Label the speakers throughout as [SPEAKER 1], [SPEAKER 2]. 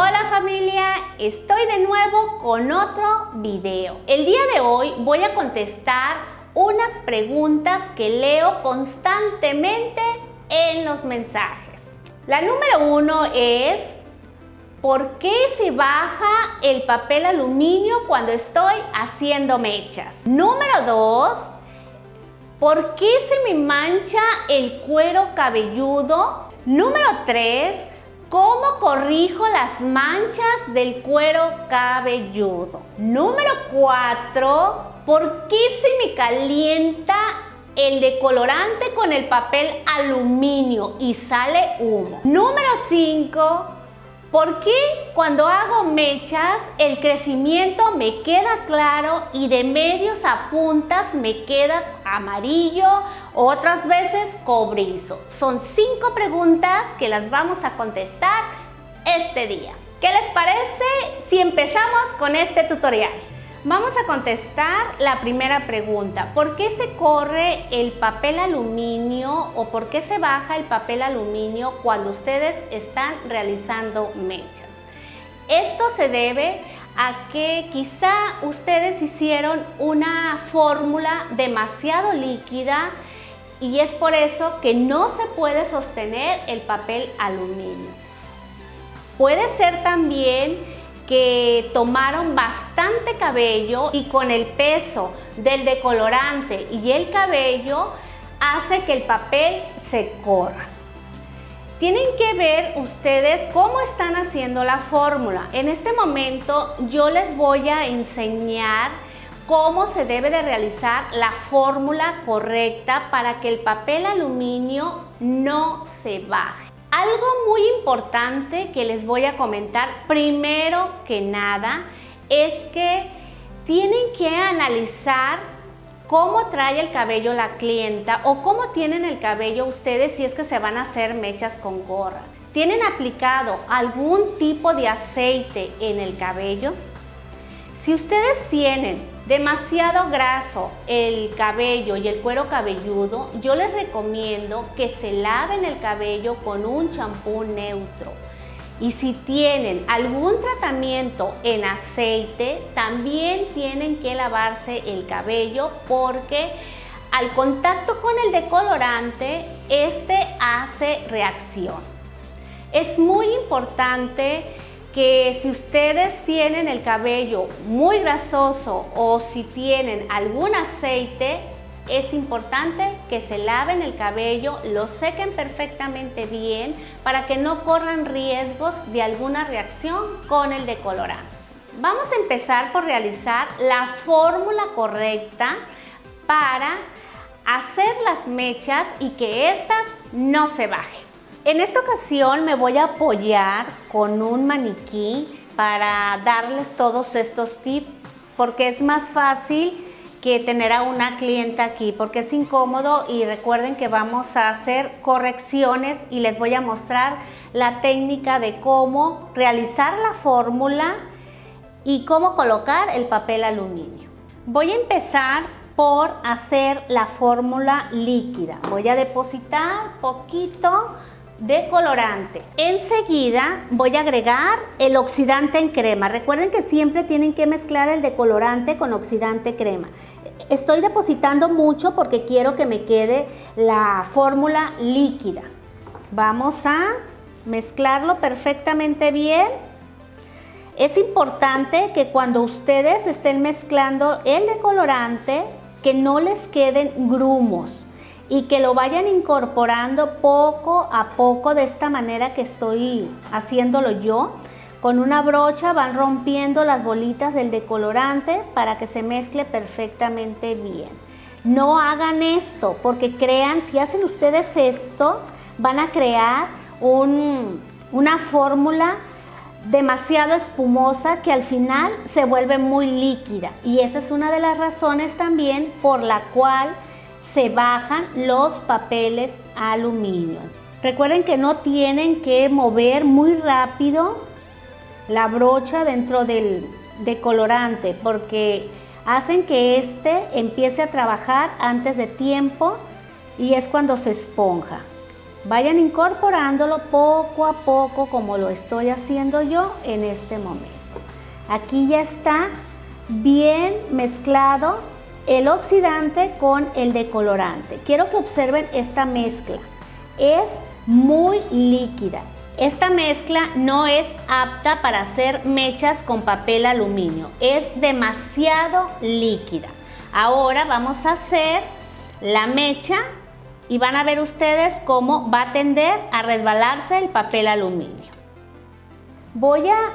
[SPEAKER 1] Hola familia, estoy de nuevo con otro video. El día de hoy voy a contestar unas preguntas que leo constantemente en los mensajes. La número 1 es: ¿por qué se baja el papel aluminio cuando estoy haciendo mechas? Número 2, ¿por qué se me mancha el cuero cabelludo? Número 3, ¿cómo corrijo las manchas del cuero cabelludo? Número 4, ¿por qué se me calienta el decolorante con el papel aluminio y sale humo? Número 5, ¿por qué cuando hago mechas el crecimiento me queda claro y de medios a puntas me queda amarillo, otras veces cobrizo? Son 5 preguntas que las vamos a contestar este día. ¿Qué les parece si empezamos con este tutorial? Vamos a contestar la primera pregunta: ¿por qué se corre el papel aluminio o por qué se baja el papel aluminio cuando ustedes están realizando mechas? Esto se debe a que quizá ustedes hicieron una fórmula demasiado líquida y es por eso que no se puede sostener el papel aluminio. Puede ser también que tomaron bastante cabello y con el peso del decolorante y el cabello hace que el papel se corra. Tienen que ver ustedes cómo están haciendo la fórmula. En este momento yo les voy a enseñar cómo se debe de realizar la fórmula correcta para que el papel aluminio no se baje. Algo muy importante que les voy a comentar primero que nada es que tienen que analizar cómo trae el cabello la clienta o cómo tienen el cabello ustedes si es que se van a hacer mechas con gorra. ¿Tienen aplicado algún tipo de aceite en el cabello? Si ustedes tienen demasiado graso el cabello y el cuero cabelludo, yo les recomiendo que se laven el cabello con un champú neutro. Y si tienen algún tratamiento en aceite, también tienen que lavarse el cabello porque al contacto con el decolorante, este hace reacción. Es muy importante que si ustedes tienen el cabello muy grasoso o si tienen algún aceite, es importante que se laven el cabello, lo sequen perfectamente bien para que no corran riesgos de alguna reacción con el decolorante. Vamos a empezar por realizar la fórmula correcta para hacer las mechas y que estas no se bajen. En esta ocasión me voy a apoyar con un maniquí para darles todos estos tips porque es más fácil que tener a una clienta aquí porque es incómodo y recuerden que vamos a hacer correcciones y les voy a mostrar la técnica de cómo realizar la fórmula y cómo colocar el papel aluminio. Voy a empezar por hacer la fórmula líquida. Voy a depositar poquito de colorante. Enseguida voy a agregar el oxidante en crema. Recuerden que siempre tienen que mezclar el decolorante con oxidante crema. Estoy depositando mucho porque quiero que me quede la fórmula líquida. Vamos a mezclarlo perfectamente bien. Es importante que cuando ustedes estén mezclando el decolorante, que no les queden grumos y que lo vayan incorporando poco a poco de esta manera que estoy haciéndolo yo. Con una brocha van rompiendo las bolitas del decolorante para que se mezcle perfectamente bien. No hagan esto porque crean, si hacen ustedes esto, van a crear una fórmula demasiado espumosa que al final se vuelve muy líquida y esa es una de las razones también por la cual se bajan los papeles aluminio. Recuerden que no tienen que mover muy rápido la brocha dentro del decolorante porque hacen que este empiece a trabajar antes de tiempo y es cuando se esponja. Vayan incorporándolo poco a poco como lo estoy haciendo yo en este momento. Aquí ya está bien mezclado el oxidante con el decolorante. Quiero que observen esta mezcla. Es muy líquida. Esta mezcla no es apta para hacer mechas con papel aluminio. Es demasiado líquida. Ahora vamos a hacer la mecha y van a ver ustedes cómo va a tender a resbalarse el papel aluminio. Voy a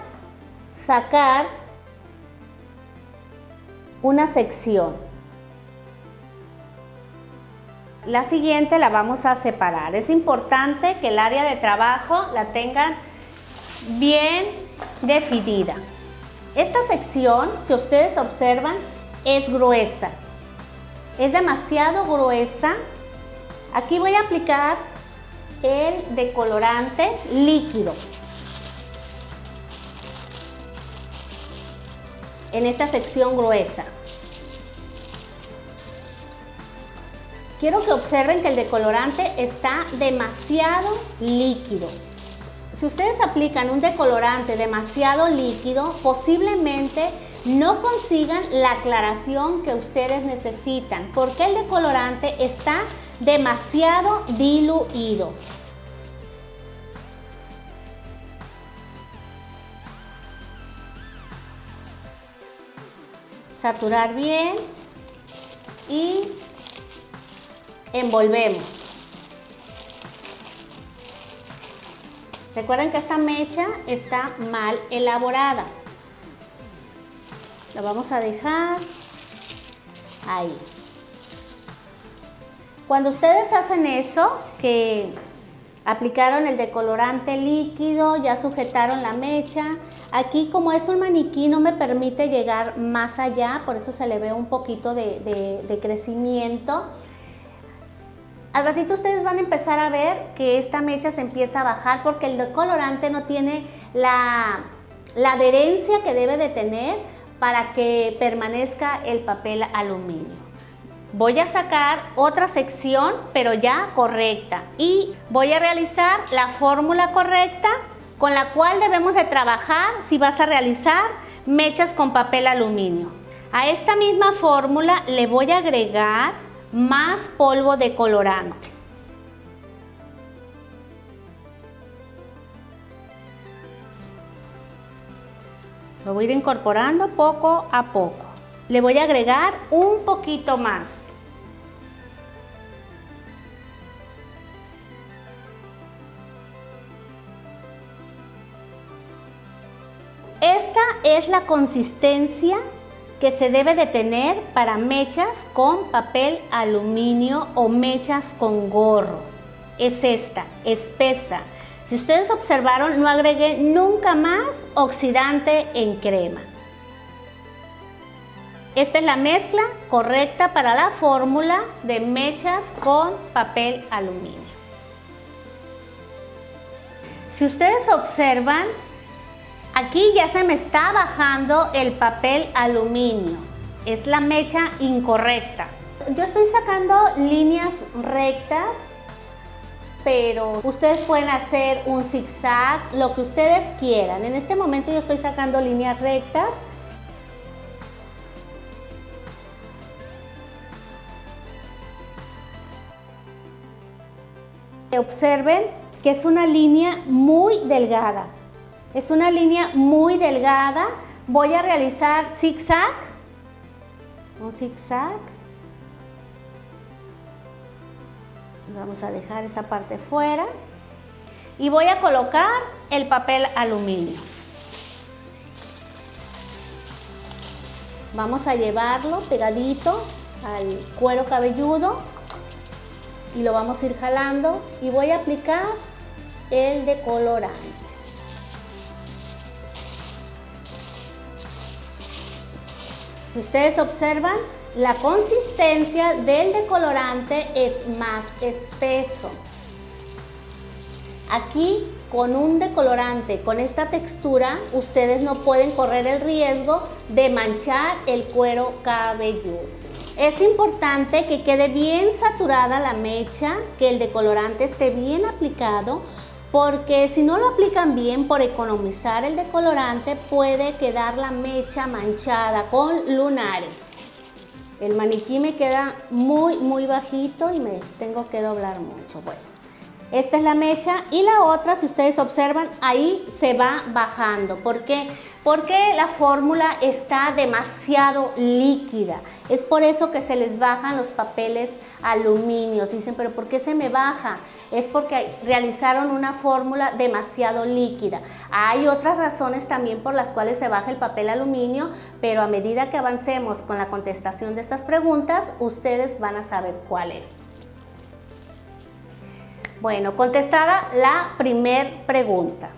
[SPEAKER 1] sacar una sección. La siguiente la vamos a separar. Es importante que el área de trabajo la tengan bien definida. Esta sección, si ustedes observan, es gruesa. Es demasiado gruesa. Aquí voy a aplicar el decolorante líquido en esta sección gruesa. Quiero que observen que el decolorante está demasiado líquido. Si ustedes aplican un decolorante demasiado líquido, posiblemente no consigan la aclaración que ustedes necesitan, porque el decolorante está demasiado diluido. Saturar bien y envolvemos. Recuerden que esta mecha está mal elaborada. La vamos a dejar ahí. Cuando ustedes hacen eso, que aplicaron el decolorante líquido, ya sujetaron la mecha, aquí como es un maniquí no me permite llegar más allá, por eso se le ve un poquito de crecimiento. Al ratito ustedes van a empezar a ver que esta mecha se empieza a bajar porque el decolorante no tiene la adherencia que debe de tener para que permanezca el papel aluminio. Voy a sacar otra sección, pero ya correcta, y voy a realizar la fórmula correcta con la cual debemos de trabajar si vas a realizar mechas con papel aluminio. A esta misma fórmula le voy a agregar más polvo de colorante. Lo voy a ir incorporando poco a poco. Le voy a agregar un poquito más. Esta es la consistencia que se debe de tener para mechas con papel aluminio o mechas con gorro. Es esta, espesa. Si ustedes observaron, no agregué nunca más oxidante en crema. Esta es la mezcla correcta para la fórmula de mechas con papel aluminio. Si ustedes observan, aquí ya se me está bajando el papel aluminio. Es la mecha incorrecta. Yo estoy sacando líneas rectas, pero ustedes pueden hacer un zigzag, lo que ustedes quieran. En este momento yo estoy sacando líneas rectas. Observen que es una línea muy delgada. Es una línea muy delgada. Voy a realizar zigzag. Un zigzag. Vamos a dejar esa parte fuera. Y voy a colocar el papel aluminio. Vamos a llevarlo pegadito al cuero cabelludo. Y lo vamos a ir jalando. Y voy a aplicar el decolorante. Si ustedes observan, la consistencia del decolorante es más espeso. Aquí, con un decolorante con esta textura, ustedes no pueden correr el riesgo de manchar el cuero cabelludo. es importante que quede bien saturada la mecha, que el decolorante esté bien aplicado, porque si no lo aplican bien, por economizar el decolorante, puede quedar la mecha manchada con lunares. El maniquí me queda muy bajito y me tengo que doblar mucho. Bueno, esta es la mecha y la otra, si ustedes observan, ahí se va bajando. ¿Por qué? Porque la fórmula está demasiado líquida. Es por eso que se les bajan los papeles aluminio. Dicen, ¿pero por qué se me baja? Es porque realizaron una fórmula demasiado líquida. Hay otras razones también por las cuales se baja el papel aluminio, pero a medida que avancemos con la contestación de estas preguntas, ustedes van a saber cuál es. Bueno, contestada la primer pregunta.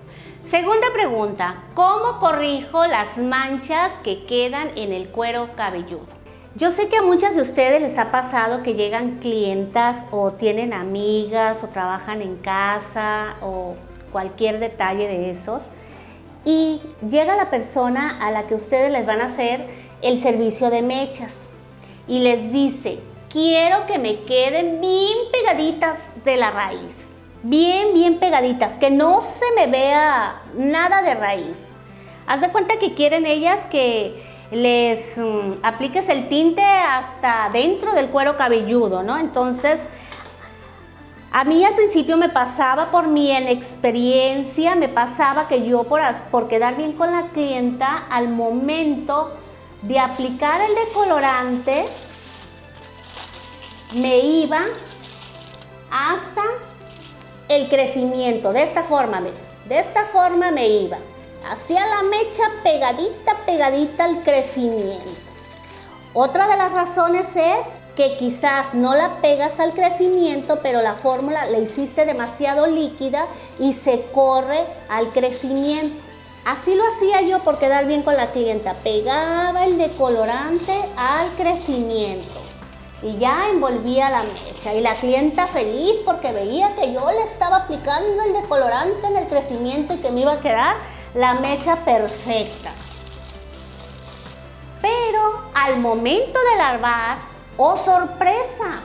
[SPEAKER 1] Segunda pregunta, ¿cómo corrijo las manchas que quedan en el cuero cabelludo? Yo sé que a muchas de ustedes les ha pasado que llegan clientas o tienen amigas o trabajan en casa o cualquier detalle de esos y llega la persona a la que ustedes les van a hacer el servicio de mechas y les dice, quiero que me queden bien pegaditas de la raíz. Bien pegaditas, que no se me vea nada de raíz. Haz de cuenta que quieren ellas que les apliques el tinte hasta dentro del cuero cabelludo, ¿no? Entonces, a mí al principio me pasaba, por mi inexperiencia, me pasaba que yo por quedar bien con la clienta, al momento de aplicar el decolorante, me iba hasta el crecimiento, de esta forma me iba, hacía la mecha pegadita al crecimiento. Otra de las razones es que quizás no la pegas al crecimiento, pero la fórmula la hiciste demasiado líquida y se corre al crecimiento. Así lo hacía yo por quedar bien con la clienta, pegaba el decolorante al crecimiento. Y ya envolvía la mecha y la clienta feliz porque veía que yo le estaba aplicando el decolorante en el crecimiento y que me iba a quedar la mecha perfecta. Pero al momento de lavar, ¡oh sorpresa!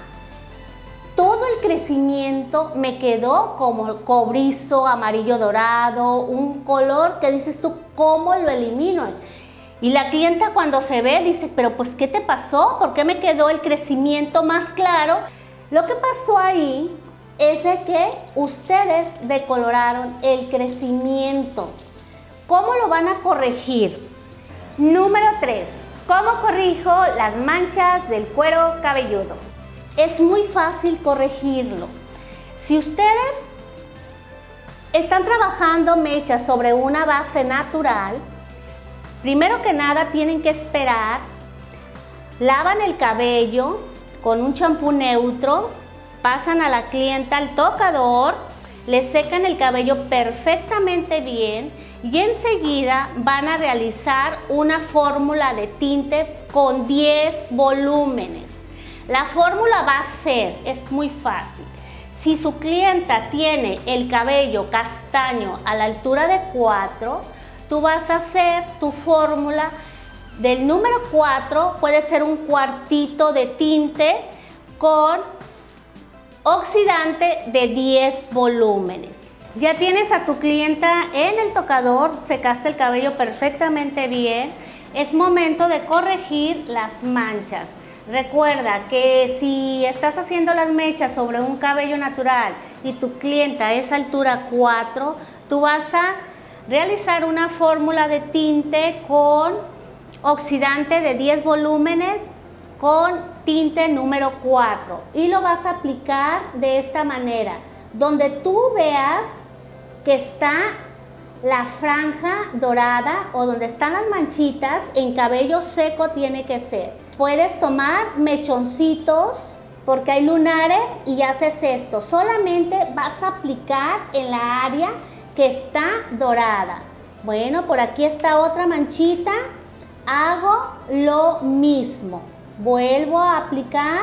[SPEAKER 1] Todo el crecimiento me quedó como cobrizo, amarillo dorado, un color que dices tú, ¿cómo lo elimino? Y la clienta cuando se ve dice, pero pues ¿qué te pasó? ¿Por qué me quedó el crecimiento más claro? Lo que pasó ahí es de que ustedes decoloraron el crecimiento. ¿Cómo lo van a corregir? Número 3. ¿Cómo corrijo las manchas del cuero cabelludo? Es muy fácil corregirlo. Si ustedes están trabajando mechas sobre una base natural, primero que nada tienen que esperar, lavan el cabello con un champú neutro, pasan a la clienta al tocador, le secan el cabello perfectamente bien y enseguida van a realizar una fórmula de tinte con 10 volúmenes. La fórmula va a ser, es muy fácil, si su clienta tiene el cabello castaño a la altura de 4, tú vas a hacer tu fórmula del número 4, puede ser un cuartito de tinte con oxidante de 10 volúmenes. Ya tienes a tu clienta en el tocador, secaste el cabello perfectamente bien, es momento de corregir las manchas. Recuerda que si estás haciendo las mechas sobre un cabello natural y tu clienta es altura 4, tú vas a realizar una fórmula de tinte con oxidante de 10 volúmenes con tinte número 4 y lo vas a aplicar de esta manera, donde tú veas que está la franja dorada o donde están las manchitas, en cabello seco tiene que ser. Puedes tomar mechoncitos porque hay lunares y haces esto, solamente vas a aplicar en la área que está dorada. Bueno, por aquí está otra manchita, hago lo mismo, vuelvo a aplicar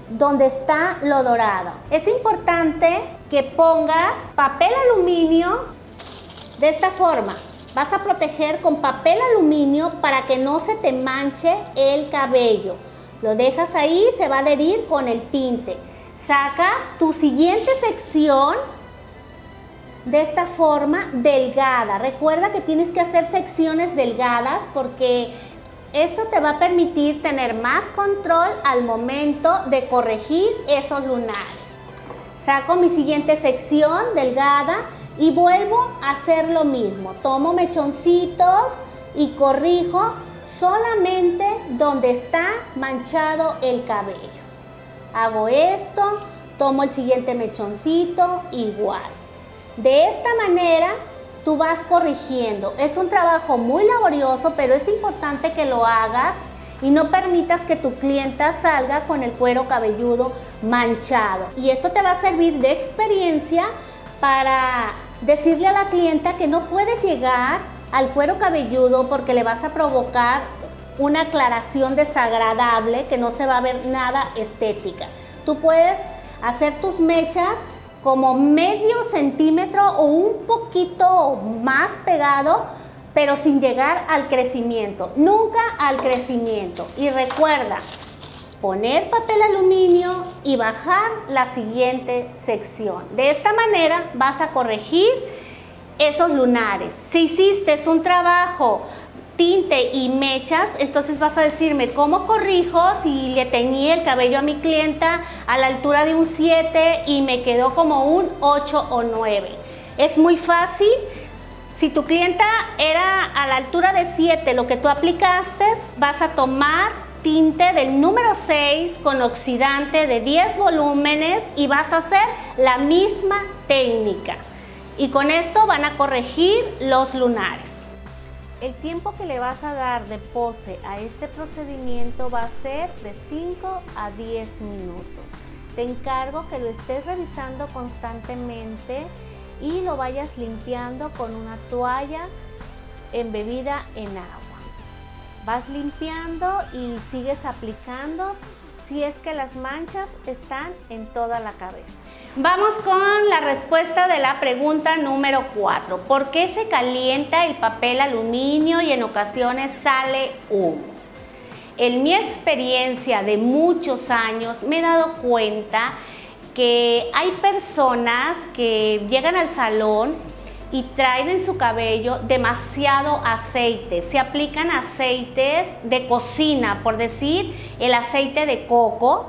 [SPEAKER 1] donde está lo dorado. Es importante que pongas papel aluminio de esta forma. Vas a proteger con papel aluminio para que no se te manche el cabello. Lo dejas ahí, se va a adherir con el tinte. Sacas tu siguiente sección de esta forma delgada. Recuerda que tienes que hacer secciones delgadas porque eso te va a permitir tener más control al momento de corregir esos lunares. Saco mi siguiente sección delgada y vuelvo a hacer lo mismo. Tomo mechoncitos y corrijo solamente donde está manchado el cabello. Hago esto, tomo el siguiente mechoncito, igual. De esta manera tú vas corrigiendo. Es un trabajo muy laborioso, pero es importante que lo hagas y no permitas que tu clienta salga con el cuero cabelludo manchado. Y esto te va a servir de experiencia para decirle a la clienta que no puedes llegar al cuero cabelludo porque le vas a provocar una aclaración desagradable que no se va a ver nada estética. Tú puedes hacer tus mechas como medio centímetro o un poquito más pegado, pero sin llegar al crecimiento, nunca al crecimiento. Y recuerda, poner papel aluminio y bajar la siguiente sección. De esta manera vas a corregir esos lunares. Si hiciste un trabajo tinte y mechas, entonces vas a decirme cómo corrijo si le teñí el cabello a mi clienta a la altura de un 7 y me quedó como un 8 o 9. Es muy fácil. Si tu clienta era a la altura de 7 lo que tú aplicaste, vas a tomar tinte del número 6 con oxidante de 10 volúmenes y vas a hacer la misma técnica. Y con esto van a corregir los lunares. El tiempo que le vas a dar de pose a este procedimiento va a ser de 5 a 10 minutos. Te encargo que lo estés revisando constantemente y lo vayas limpiando con una toalla embebida en agua. Vas limpiando y sigues aplicando si es que las manchas están en toda la cabeza. Vamos con la respuesta de la pregunta número 4. ¿Por qué se calienta el papel aluminio y en ocasiones sale humo? En mi experiencia de muchos años me he dado cuenta que hay personas que llegan al salón y traen en su cabello demasiado aceite. Se aplican aceites de cocina, por decir, el aceite de coco,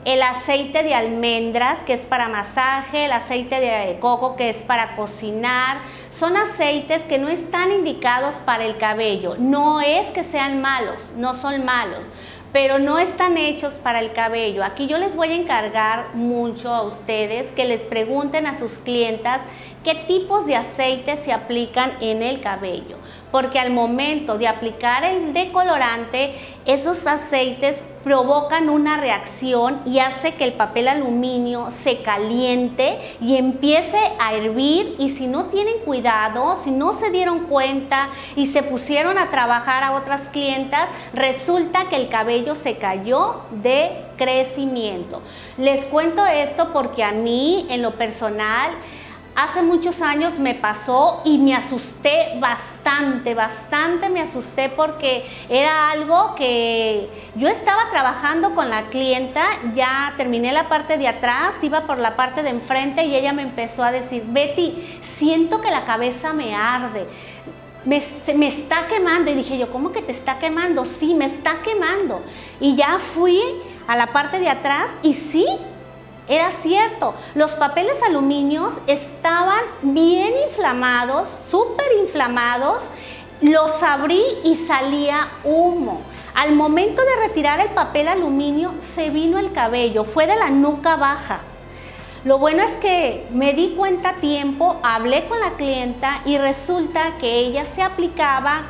[SPEAKER 1] el aceite de almendras, que es para masaje, el aceite de coco, que es para cocinar. Son aceites que no están indicados para el cabello. No es que sean malos, no son malos, pero no están hechos para el cabello. Aquí yo les voy a encargar mucho a ustedes que les pregunten a sus clientas qué tipos de aceites se aplican en el cabello, porque al momento de aplicar el decolorante, esos aceites provocan una reacción y hace que el papel aluminio se caliente y empiece a hervir, y si no tienen cuidado, si no se dieron cuenta y se pusieron a trabajar a otras clientas, resulta que el cabello se cayó de crecimiento. Les cuento esto porque a mí, en lo personal, hace muchos años me pasó y me asusté bastante me asusté porque era algo que yo estaba trabajando con la clienta, ya terminé la parte de atrás, iba por la parte de enfrente y ella me empezó a decir: Betty, siento que la cabeza me arde, me está quemando. Y dije yo, ¿cómo que te está quemando? Sí, me está quemando. Y ya fui a la parte de atrás y sí, era cierto, los papeles aluminios estaban bien inflamados, súper inflamados. Los abrí y salía humo. Al momento de retirar el papel aluminio se vino el cabello, fue de la nuca baja. Lo bueno es que me di cuenta a tiempo, hablé con la clienta y resulta que ella se aplicaba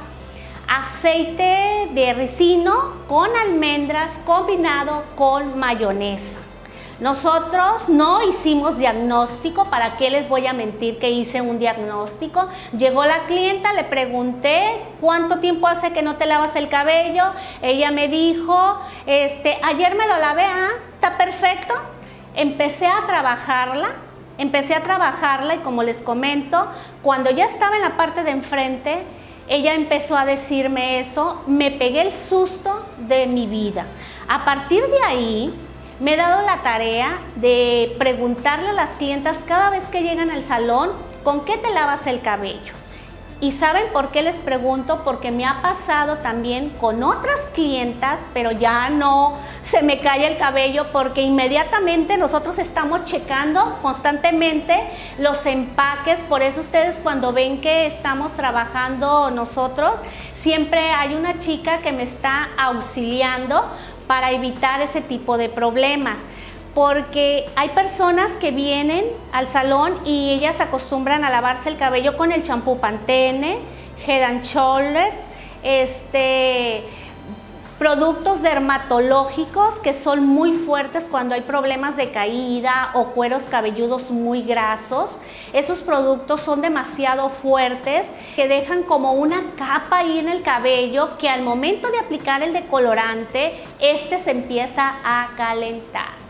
[SPEAKER 1] aceite de ricino con almendras combinado con mayonesa. Nosotros no hicimos diagnóstico, ¿para qué les voy a mentir que hice un diagnóstico? Llegó la clienta, le pregunté, ¿cuánto tiempo hace que no te lavas el cabello? Ella me dijo, ayer me lo lavé, está perfecto. Empecé a trabajarla y como les comento, cuando ya estaba en la parte de enfrente, ella empezó a decirme eso, me pegué el susto de mi vida. A partir de ahí, me he dado la tarea de preguntarle a las clientas cada vez que llegan al salón, ¿con qué te lavas el cabello? ¿Y saben por qué les pregunto? Porque me ha pasado también con otras clientas, pero ya no se me cae el cabello porque inmediatamente nosotros estamos checando constantemente los empaques. Por eso ustedes cuando ven que estamos trabajando nosotros, siempre hay una chica que me está auxiliando para evitar ese tipo de problemas. Porque hay personas que vienen al salón y ellas acostumbran a lavarse el cabello con el champú Pantene, Head and Shoulders, productos dermatológicos que son muy fuertes cuando hay problemas de caída o cueros cabelludos muy grasos. Esos productos son demasiado fuertes que dejan como una capa ahí en el cabello que al momento de aplicar el decolorante, se empieza a calentar.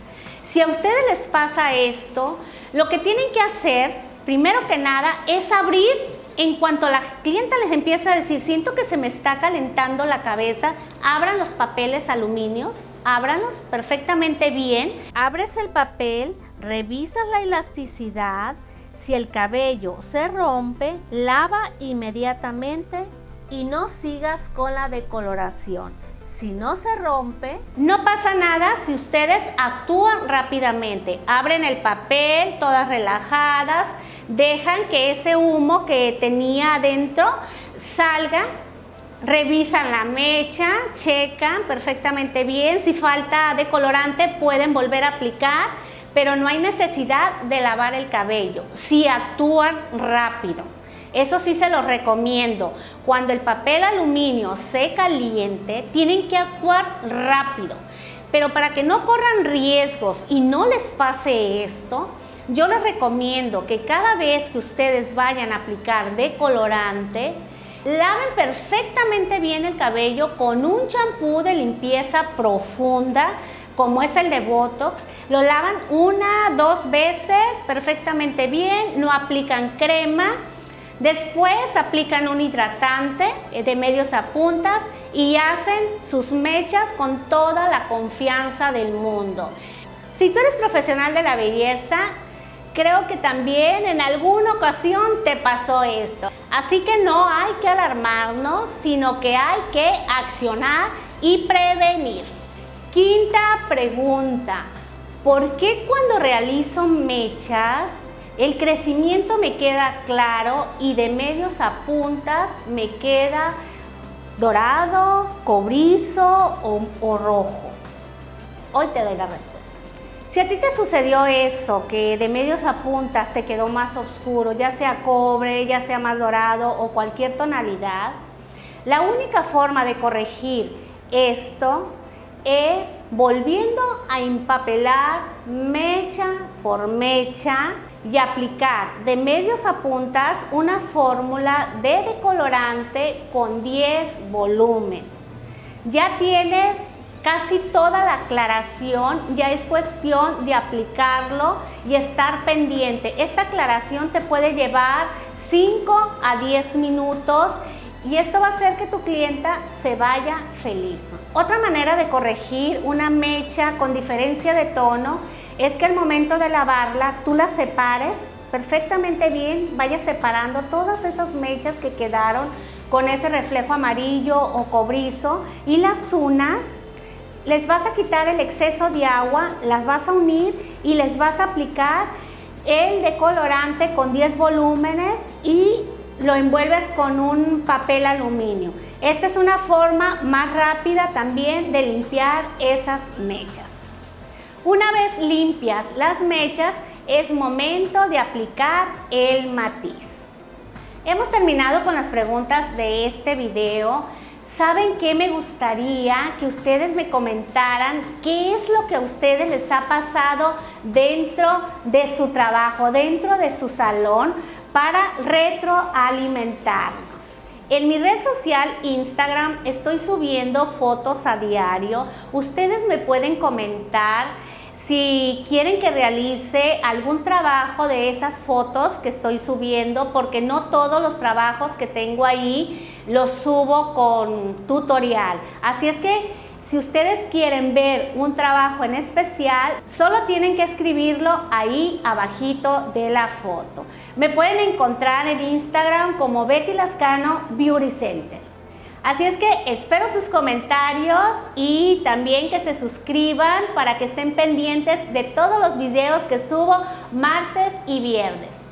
[SPEAKER 1] Si a ustedes les pasa esto, lo que tienen que hacer, primero que nada, es abrir en cuanto la clienta les empieza a decir, siento que se me está calentando la cabeza, abran los papeles aluminios, ábranlos perfectamente bien. Abres el papel, revisas la elasticidad, si el cabello se rompe, lava inmediatamente y no sigas con la decoloración. Si no se rompe, no pasa nada si ustedes actúan rápidamente. Abren el papel, todas relajadas, dejan que ese humo que tenía adentro salga, revisan la mecha, checan perfectamente bien. Si falta decolorante, pueden volver a aplicar, pero no hay necesidad de lavar el cabello si actúan rápido. Eso sí se los recomiendo. Cuando el papel aluminio se caliente, tienen que actuar rápido. Pero para que no corran riesgos y no les pase esto, yo les recomiendo que cada vez que ustedes vayan a aplicar decolorante, laven perfectamente bien el cabello con un champú de limpieza profunda, como es el de Botox. Lo lavan 1-2 veces perfectamente bien, no aplican crema. Después aplican un hidratante de medios a puntas y hacen sus mechas con toda la confianza del mundo. Si tú eres profesional de la belleza, creo que también en alguna ocasión te pasó esto. Así que no hay que alarmarnos, sino que hay que accionar y prevenir. Quinta pregunta: ¿por qué cuando realizo mechas el crecimiento me queda claro y de medios a puntas me queda dorado, cobrizo o rojo? Hoy te doy la respuesta. Si a ti te sucedió eso, que de medios a puntas te quedó más oscuro, ya sea cobre, ya sea más dorado o cualquier tonalidad, la única forma de corregir esto es volviendo a empapelar mecha por mecha y aplicar de medios a puntas una fórmula de decolorante con 10 volúmenes. Ya tienes casi toda la aclaración, ya es cuestión de aplicarlo y estar pendiente. Esta aclaración te puede llevar 5 a 10 minutos y esto va a hacer que tu clienta se vaya feliz. Otra manera de corregir una mecha con diferencia de tono es que al momento de lavarla tú la separes perfectamente bien, vayas separando todas esas mechas que quedaron con ese reflejo amarillo o cobrizo y las unas. Les vas a quitar el exceso de agua, las vas a unir y les vas a aplicar el decolorante con 10 volúmenes y lo envuelves con un papel aluminio. Esta es una forma más rápida también de limpiar esas mechas. Una vez limpias las mechas, es momento de aplicar el matiz. Hemos terminado con las preguntas de este video. ¿Saben qué? Me gustaría que ustedes me comentaran qué es lo que a ustedes les ha pasado dentro de su trabajo, dentro de su salón, para retroalimentarnos. En mi red social Instagram estoy subiendo fotos a diario. Ustedes me pueden comentar si quieren que realice algún trabajo de esas fotos que estoy subiendo, porque no todos los trabajos que tengo ahí los subo con tutorial. Así es que Si ustedes quieren ver un trabajo en especial, solo tienen que escribirlo ahí abajito de la foto. Me pueden encontrar en Instagram como Betty Lascano Beauty Center. Así es que espero sus comentarios y también que se suscriban para que estén pendientes de todos los videos que subo martes y viernes.